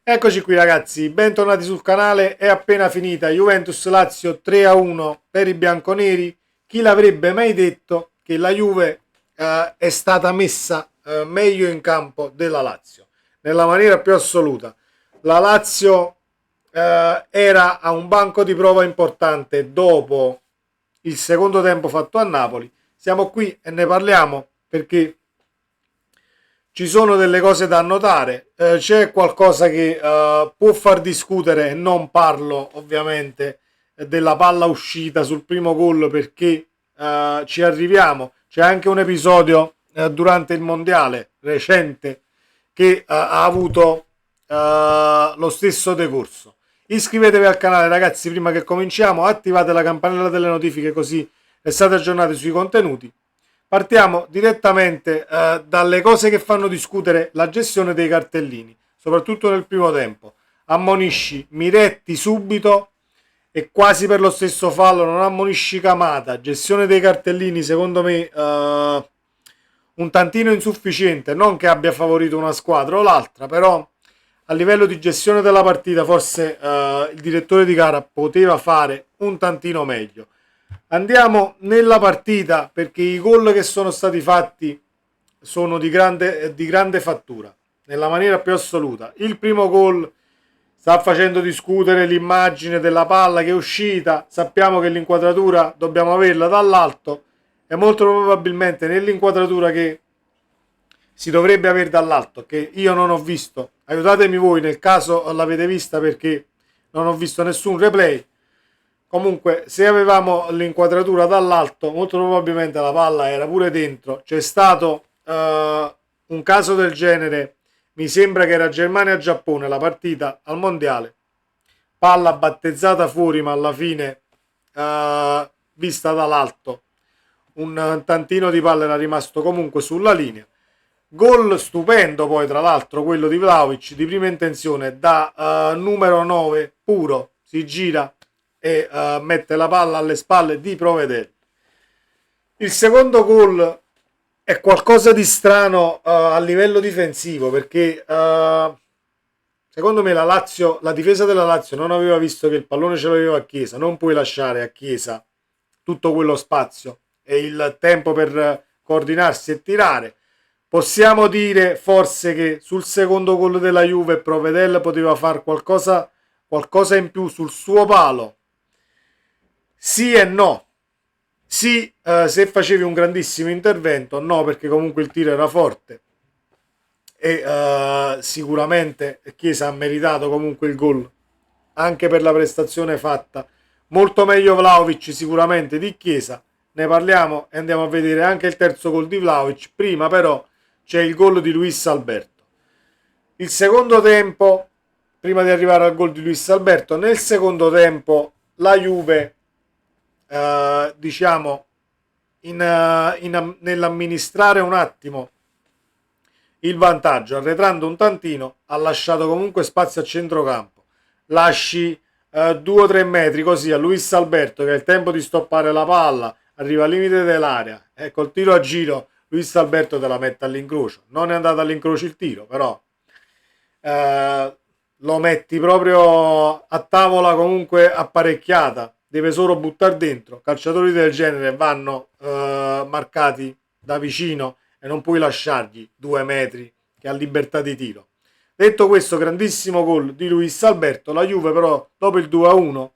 Eccoci qui ragazzi, bentornati sul canale. È appena finita Juventus-Lazio 3-1 per i bianconeri. Chi l'avrebbe mai detto che la Juve è stata messa meglio in campo della Lazio, nella maniera più assoluta. La Lazio era a un banco di prova importante dopo il secondo tempo fatto a Napoli. Siamo qui e ne parliamo perché ci sono delle cose da annotare, c'è qualcosa che può far discutere, e non parlo ovviamente della palla uscita sul primo gol perché ci arriviamo. C'è anche un episodio durante il mondiale recente che ha avuto lo stesso decorso. Iscrivetevi al canale ragazzi prima che cominciamo, attivate la campanella delle notifiche così restate aggiornati sui contenuti. Partiamo direttamente dalle cose che fanno discutere la gestione dei cartellini, soprattutto nel primo tempo. Ammonisci Miretti subito e quasi per lo stesso fallo non ammonisci Camata. Gestione dei cartellini secondo me un tantino insufficiente, non che abbia favorito una squadra o l'altra, però a livello di gestione della partita forse il direttore di gara poteva fare un tantino meglio. Andiamo nella partita perché i gol che sono stati fatti sono di grande fattura, nella maniera più assoluta. Il primo gol sta facendo discutere l'immagine della palla che è uscita, sappiamo che l'inquadratura dobbiamo averla dall'alto e molto probabilmente nell'inquadratura che si dovrebbe avere dall'alto, che io non ho visto, aiutatemi voi nel caso l'avete vista perché non ho visto nessun replay. Comunque, se avevamo l'inquadratura dall'alto, molto probabilmente la palla era pure dentro. C'è stato un caso del genere, mi sembra che era Germania-Giappone, la partita al mondiale. Palla battezzata fuori, ma alla fine vista dall'alto. Un tantino di palla era rimasto comunque sulla linea. Gol stupendo poi tra l'altro quello di Vlahovic di prima intenzione da numero 9 puro, si gira e mette la palla alle spalle di Provedel. Il secondo gol è qualcosa di strano a livello difensivo perché secondo me la difesa della Lazio non aveva visto che il pallone ce l'aveva a Chiesa, non puoi lasciare a Chiesa tutto quello spazio e il tempo per coordinarsi e tirare. Possiamo dire forse che sul secondo gol della Juve Provedel poteva fare qualcosa in più sul suo palo. Sì e no. Sì, se facevi un grandissimo intervento, no, perché comunque il tiro era forte e sicuramente Chiesa ha meritato comunque il gol anche per la prestazione fatta. Molto meglio Vlahovic sicuramente di Chiesa. Ne parliamo e andiamo a vedere anche il terzo gol di Vlahovic. Prima però c'è il gol di Luis Alberto. Il secondo tempo, prima di arrivare al gol di Luis Alberto, nel secondo tempo la Juve, diciamo, nell'amministrare un attimo il vantaggio, arretrando un tantino, ha lasciato comunque spazio a centrocampo. Lasci 2 o 3 metri così a Luis Alberto che ha il tempo di stoppare la palla, arriva al limite dell'area e col tiro a giro Luis Alberto te la mette all'incrocio. Non è andato all'incrocio il tiro, però lo metti proprio a tavola comunque apparecchiata, deve solo buttare dentro. Calciatori del genere vanno marcati da vicino e non puoi lasciargli 2 metri che ha libertà di tiro. Detto questo, grandissimo gol di Luis Alberto. La Juve però dopo il 2-1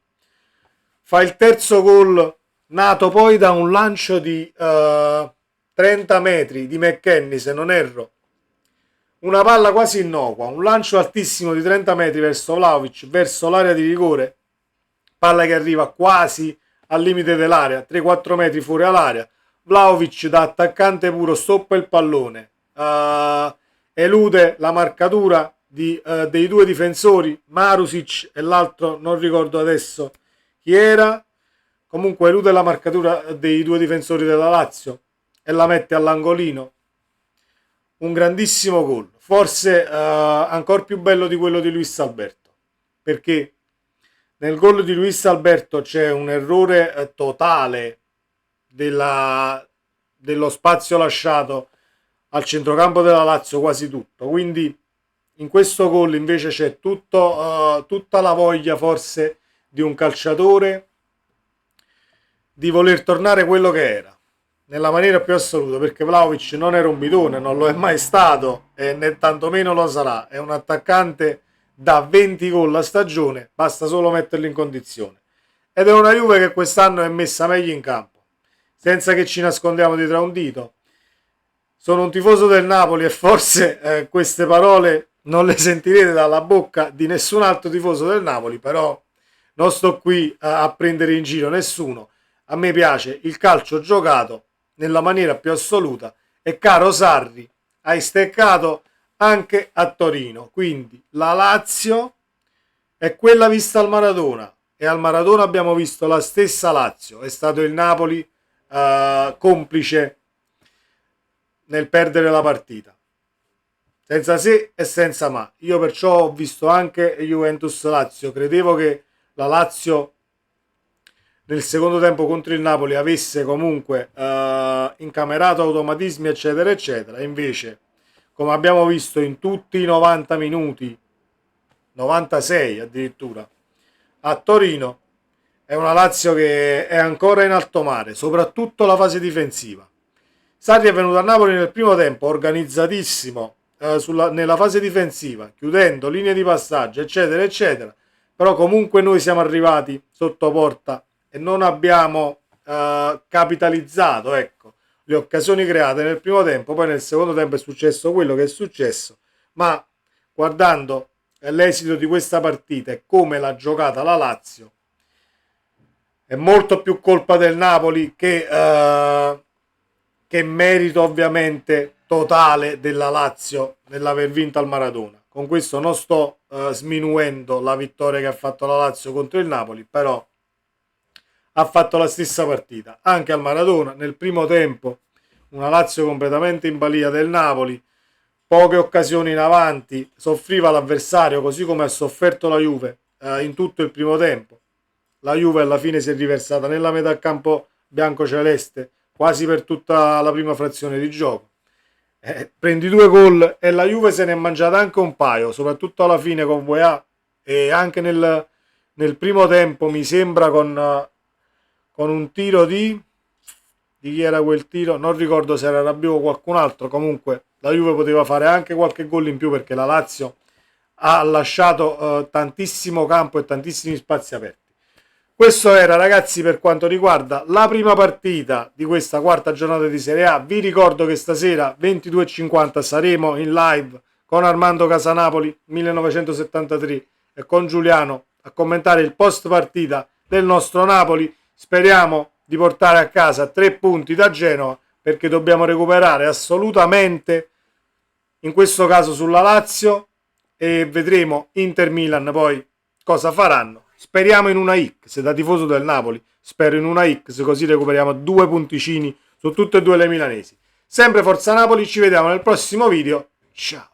fa il terzo gol nato poi da un lancio di 30 metri di McKennie se non erro, una palla quasi innocua, un lancio altissimo di 30 metri verso Vlahovic, verso l'area di rigore, palla che arriva quasi al limite dell'area, 3-4 metri fuori all'area. Vlahovic da attaccante puro stoppa il pallone, elude la marcatura dei due difensori, Marusic e l'altro non ricordo adesso chi era, comunque elude la marcatura dei due difensori della Lazio e la mette all'angolino. Un grandissimo gol, forse ancora più bello di quello di Luis Alberto, perché nel gol di Luis Alberto c'è un errore totale dello spazio lasciato al centrocampo della Lazio, quasi tutto, quindi in questo gol invece c'è tutta la voglia forse di un calciatore di voler tornare quello che era, nella maniera più assoluta, perché Vlahovic non era un bidone, non lo è mai stato e né tantomeno lo sarà. È un attaccante da 20 gol a stagione, basta solo metterlo in condizione. Ed è una Juve che quest'anno è messa meglio in campo, senza che ci nascondiamo dietro a un dito. Sono un tifoso del Napoli e forse queste parole non le sentirete dalla bocca di nessun altro tifoso del Napoli, però non sto qui a prendere in giro nessuno. A me piace il calcio giocato nella maniera più assoluta e caro Sarri, hai steccato anche a Torino, quindi la Lazio è quella vista al Maradona e al Maradona abbiamo visto la stessa Lazio, è stato il Napoli complice nel perdere la partita, senza se e senza ma. Io perciò ho visto anche Juventus-Lazio, credevo che la Lazio nel secondo tempo contro il Napoli avesse comunque incamerato automatismi eccetera eccetera, invece come abbiamo visto in tutti i 90 minuti, 96 addirittura, a Torino è una Lazio che è ancora in alto mare, soprattutto la fase difensiva. Sarri è venuto a Napoli nel primo tempo organizzatissimo nella fase difensiva, chiudendo linee di passaggio eccetera eccetera, però comunque noi siamo arrivati sotto porta e non abbiamo capitalizzato, ecco, le occasioni create nel primo tempo. Poi nel secondo tempo è successo quello che è successo, ma guardando l'esito di questa partita e come l'ha giocata la Lazio, è molto più colpa del Napoli che merito ovviamente totale della Lazio nell'aver vinto al Maradona. Con questo non sto sminuendo la vittoria che ha fatto la Lazio contro il Napoli, però ha fatto la stessa partita anche al Maradona. Nel primo tempo una Lazio completamente in balia del Napoli, poche occasioni in avanti, soffriva l'avversario così come ha sofferto la Juve in tutto il primo tempo. La Juve alla fine si è riversata nella metà campo biancoceleste quasi per tutta la prima frazione di gioco. Prendi 2 gol e la Juve se ne è mangiata anche un paio, soprattutto alla fine con Weah, e anche nel primo tempo mi sembra con un tiro di chi era quel tiro? Non ricordo se era Rabiot o qualcun altro. Comunque la Juve poteva fare anche qualche gol in più perché la Lazio ha lasciato tantissimo campo e tantissimi spazi aperti. Questo era, ragazzi, per quanto riguarda la prima partita di questa quarta giornata di Serie A. Vi ricordo che stasera 22:50 saremo in live con Armando Casanapoli 1973 e con Giuliano a commentare il post partita del nostro Napoli. Speriamo di portare a casa 3 punti da Genova, perché dobbiamo recuperare assolutamente, in questo caso sulla Lazio, e vedremo Inter Milan poi cosa faranno. Speriamo in una X, da tifoso del Napoli spero in una X, così recuperiamo 2 punticini su tutte e due le milanesi. Sempre Forza Napoli, ci vediamo nel prossimo video, ciao!